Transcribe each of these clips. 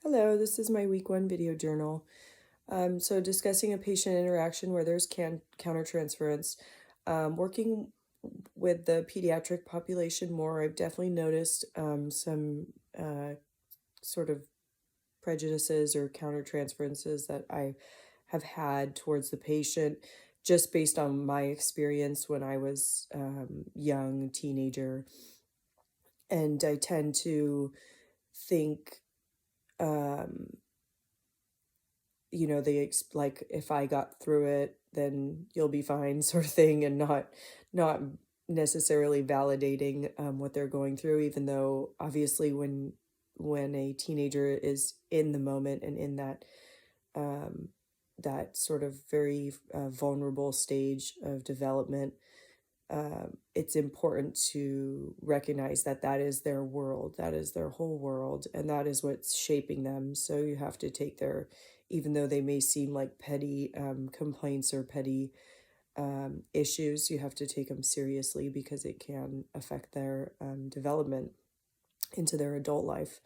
Hello, this is my week one video journal. So discussing a patient interaction where there's countertransference. Working with the pediatric population more, I've definitely noticed some sort of prejudices or countertransferences that I have had towards the patient just based on my experience when I was young, teenager. And I tend to think um, like if I got through it, then you'll be fine sort of thing, and not necessarily validating what they're going through, even though obviously when a teenager is in the moment and in um, that sort of very vulnerable stage of development, it's important to recognize that that is their world, that is their whole world, and that is what's shaping them. So you have to take their, even though they may seem like petty complaints or petty issues, you have to take them seriously because it can affect their development into their adult life.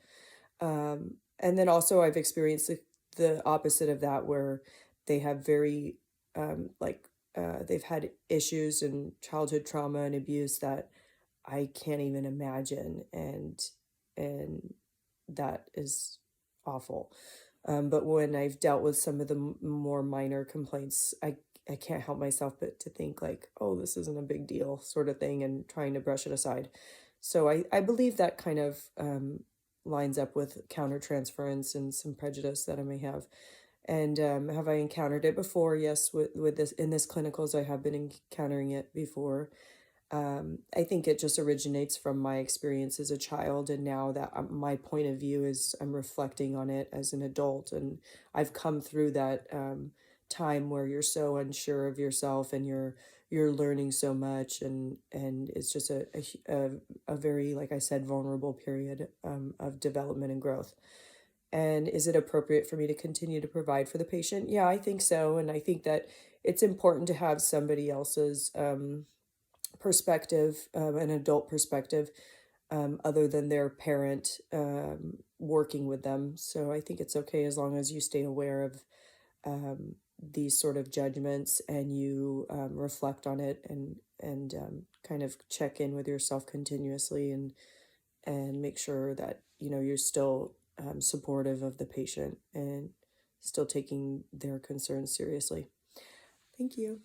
And then also, I've experienced the opposite of that, where they have very, they've had issues and childhood trauma and abuse that I can't even imagine, and that is awful. But when I've dealt with some of the more minor complaints, I can't help myself but to think like, oh, this isn't a big deal, sort of thing, and trying to brush it aside. So I believe that kind of lines up with countertransference and some prejudice that I may have. And have I encountered it before? Yes, with this in this clinicals, I have been encountering it before. I think it just originates from my experience as a child, and now that my point of view is I'm reflecting on it as an adult, and I've come through that time where you're so unsure of yourself and you're learning so much, and it's just a very, like I said, vulnerable period of development and growth. And is it appropriate for me to continue to provide for the patient? Yeah, I think so, and I think that it's important to have somebody else's perspective, an adult perspective, other than their parent working with them. So I think it's okay as long as you stay aware of these sort of judgments and you reflect on it and kind of check in with yourself continuously and make sure that you're still supportive of the patient and still taking their concerns seriously. Thank you.